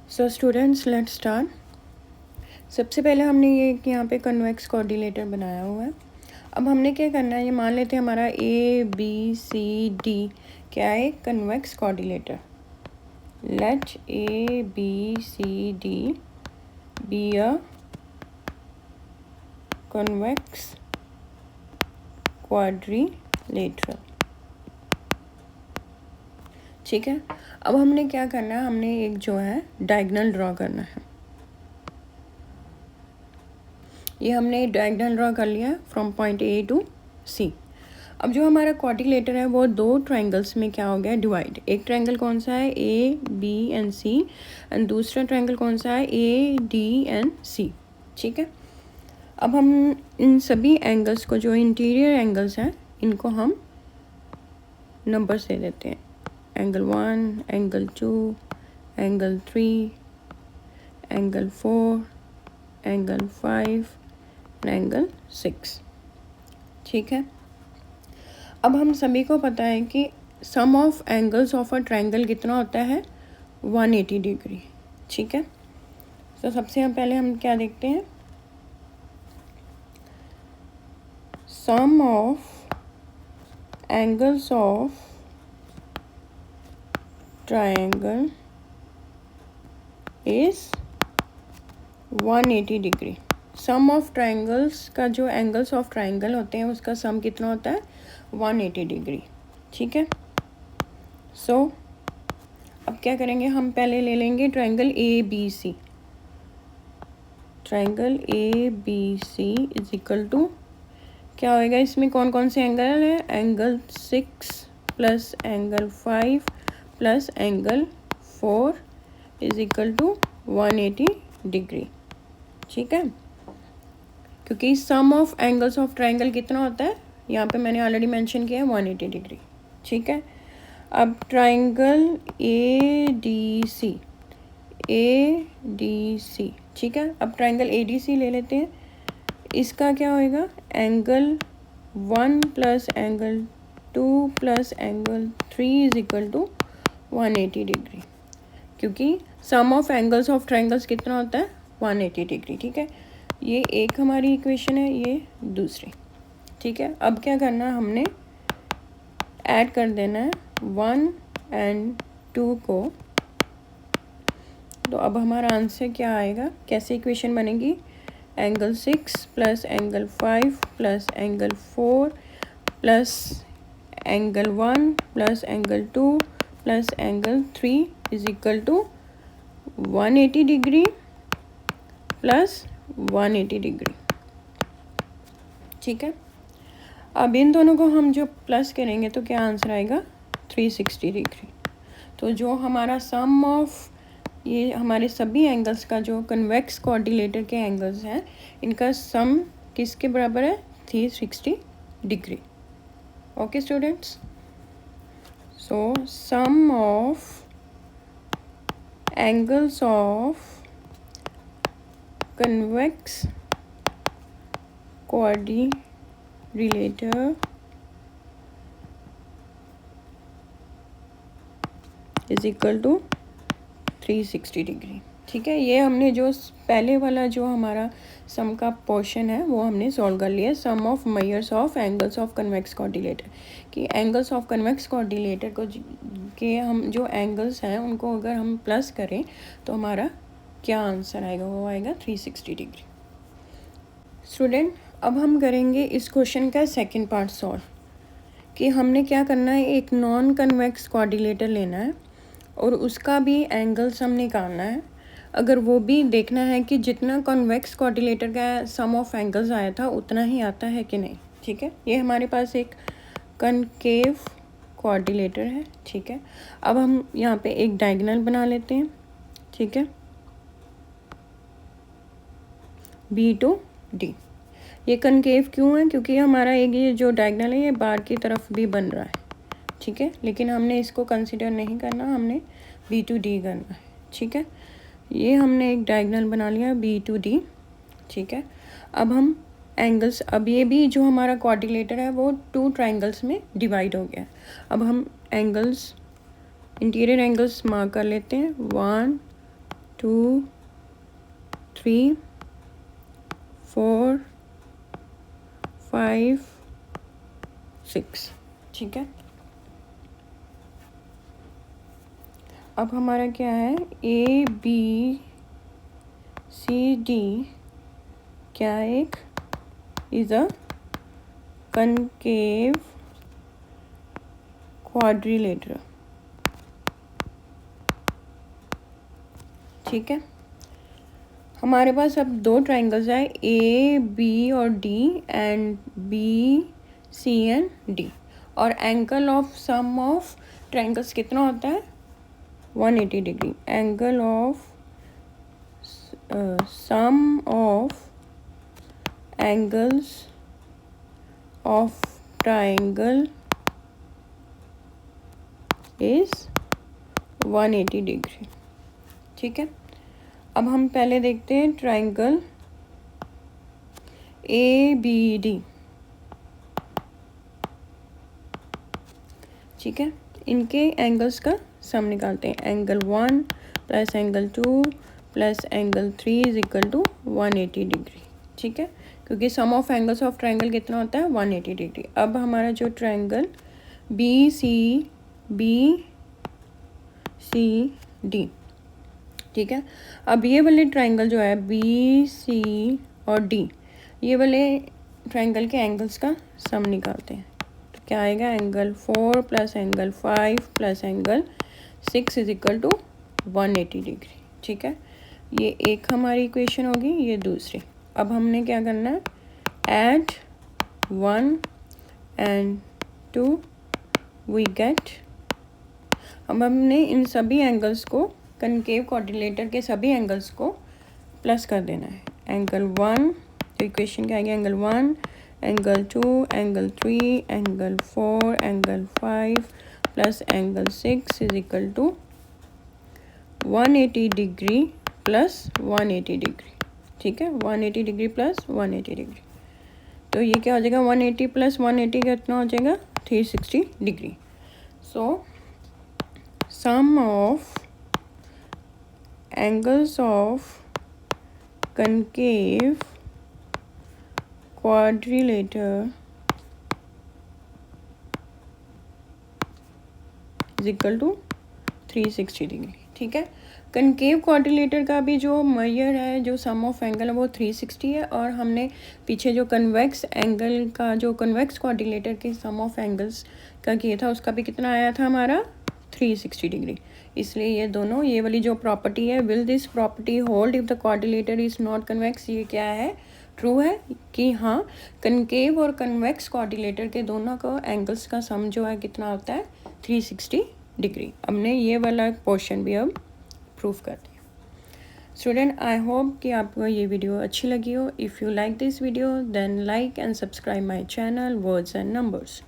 So students let's start. सबसे पहले हमने ये यहाँ पे कन्वेक्स कोऑर्डिनेटर बनाया हुआ है। अब हमने क्या करना है, ये मान लेते हैं हमारा ए बी सी डी क्या है, convex coordinator. Let A B C D be a convex quadrilateral. ठीक है, अब हमने क्या करना है, हमने एक जो है डायगोनल ड्रॉ करना है। ये हमने डायगोनल ड्रॉ कर लिया फ्रॉम पॉइंट ए टू सी। अब जो हमारा क्वाड्रिलेटर है वो दो ट्रायंगल्स में क्या हो गया, डिवाइड। एक ट्रायंगल कौन सा है, A B and C, and दूसरा ट्रायंगल कौन सा है, ए डी एंड सी। ठीक है, अब हम इन सभी एंगल्स को, जो इंटीरियर एंगल्स हैं, इनको हम नंबर्स दे देते हैं। Angle 1, angle 2, angle 3, angle 4, angle 5, angle 6। ठीक है, अब हम सभी को पता है कि sum of angles of a triangle कितना होता है, 180 डिग्री। ठीक है, तो सबसे हम पहले हम क्या देखते हैं, sum of angles of triangle is 180 degree. Sum of triangles का जो एंगल्स ऑफ ट्रायंगल होते हैं उसका सम कितना होता है, 180 डिग्री। ठीक है, सो अब क्या करेंगे, हम पहले ले लेंगे triangle A B C. Triangle A B C is equal to क्या होएगा, इसमें कौन कौन से एंगल है, angle 6 plus angle 5 plus angle 4 is equal to 180 degree. ठीक है, क्योंकि sum of angles of triangle कितना होता है, यहाँ पे मैंने ऑलरेडी मेंशन किया है 180 डिग्री। ठीक है, अब triangle A D C, A D C. ठीक है, अब ट्रायंगल ए डी सी ले लेते हैं। इसका क्या होएगा, angle 1 plus angle 2 plus angle 3 is equal to 180 degree, क्योंकि sum of angles of triangles कितना होता है, 180 डिग्री। ठीक है, ये एक हमारी इक्वेशन है, ये दूसरी। ठीक है, अब क्या करना है, हमने ऐड कर देना है 1 एंड 2 को। तो अब हमारा आंसर क्या आएगा, कैसे इक्वेशन बनेगी, angle 6 plus angle 5 plus angle 4 plus angle 1 plus angle 2 plus angle 3 is equal to 180 degree plus 180 degree. ठीक है, अब इन दोनों को हम जो प्लस करेंगे तो क्या आंसर आएगा, 360 डिग्री। तो जो हमारा सम ऑफ ये हमारे सभी एंगल्स का जो कन्वेक्स कोऑर्डिनेटर के एंगल्स हैं, इनका सम किसके बराबर है, 360 degree. Okay students, so sum of angles of convex quadrilateral is equal to 360 degree. ठीक है, ये हमने जो पहले वाला जो हमारा सम का पोर्शन है वो हमने सॉल्व कर लिया, sum of measures of angles of convex coordinator. कि एंगल्स ऑफ कन्वेक्स कोऑर्डिनेटर को के हम जो एंगल्स हैं उनको अगर हम प्लस करें तो हमारा क्या आंसर आएगा, वो आएगा 360 डिग्री। स्टूडेंट, अब हम करेंगे इस क्वेश्चन का सेकंड पार्ट सॉल्व। कि हमने क्या करना है, एक नॉन कन्वेक्स कोऑर्डिनेटर लेना है और उसका भी एंगल सम निकालना है। अगर वो भी देखना है कि जितना कन्वेक्स कोऑर्डिनेटर का सम ऑफ एंगल्स आया था उतना ही आता है कि नहीं। ठीक है, ये हमारे पास एक कनकेव कोऑर्डिनेटर है। ठीक है, अब हम यहाँ पे एक डायगोनल बना लेते हैं। ठीक है, बी टू डी। ये कनकेव क्यों है, क्योंकि हमारा एक ये जो डायगोनल है ये बाहर की तरफ भी बन रहा है। ठीक है, लेकिन हमने इसको कंसिडर नहीं करना, हमने बी टू डी करना है। ठीक है, ये हमने एक डायगोनल बना लिया बी टू डी। ठीक है, अब हम एंगल्स, अब ये भी जो हमारा कोऑर्डिनेटर है वो 2 ट्रायंगल्स में डिवाइड हो गया। अब हम एंगल्स, इंटीरियर एंगल्स मार्क कर लेते हैं, 1 2 3 4 5 6। ठीक है, अब हमारा क्या है, ए बी सी डी क्या है, एक इज अ कनकेव क्वाड्रिलेटरल। ठीक है, हमारे पास अब दो ट्राइंगल्स है, ए बी और D and B C and D, और angle of sum of triangles कितना होता है, 180 degree. Angle of sum of angles of triangle is 180 degree. ठीक है, अब हम पहले देखते हैं ट्राइंगल ए बी डी। ठीक है, इनके एंगल्स का सम निकालते हैं। Angle 1 plus angle 2 plus angle 3 is equal to 180 degree. ठीक है, क्योंकि sum of angles of triangle कितना होता है, 180 डिग्री। अब हमारा जो ट्राइंगल बी सी डी, ठीक है, अब ये वाले ट्राइंगल जो है बी सी और डी, ये वाले ट्राइंगल के एंगल्स का सम निकालते हैं। तो क्या आएगा, angle 4 plus angle 5 plus angle 6 is equal to 180 degree. ठीक है, ये एक हमारी इक्वेशन होगी, ये दूसरी। अब हमने क्या करना है, ऐड 1 एंड 2 वी गेट। अब हमने इन सभी एंगल्स को, कनकेव क्वाड्रिलेटर के सभी एंगल्स को प्लस कर देना है। एंगल 1, तो इक्वेशन क्या आएगी, angle 1, angle 2, angle 3, angle 4, angle 5 plus angle 6 is equal to 180 degree plus 180 degree. ठीक है, 180 डिग्री प्लस 180 डिग्री, तो ये क्या हो जाएगा, 180 प्लस 180 कितना हो जाएगा, 360 degree. So sum of angles of concave quadrilateral is equal to 360 degree. ठीक है, कनकेव क्वाड्रिलेटर का भी जो मेजर है, जो सम ऑफ एंगल है वो 360 है, और हमने पीछे जो कन्वेक्स एंगल का, जो कन्वेक्स क्वाड्रिलेटर के सम ऑफ एंगल्स का किया था, उसका भी कितना आया था हमारा, 360 डिग्री। इसलिए ये दोनों, ये वाली जो प्रॉपर्टी है, will this property hold if the quadrilateral is not convex, ये क्या है, ट्रू है कि हाँ, कनकेव और कन्वेक्स क्वाड्रिलेटर के दोनों को एंगल्स का सम जो है कितना होता है, 360 डिग्री। हमने ये वाला पोर्शन भी अब प्रूफ कर दिया। स्टूडेंट, आई होप कि आपको ये वीडियो अच्छी लगी हो। If you like this video then like and subscribe my channel words and numbers.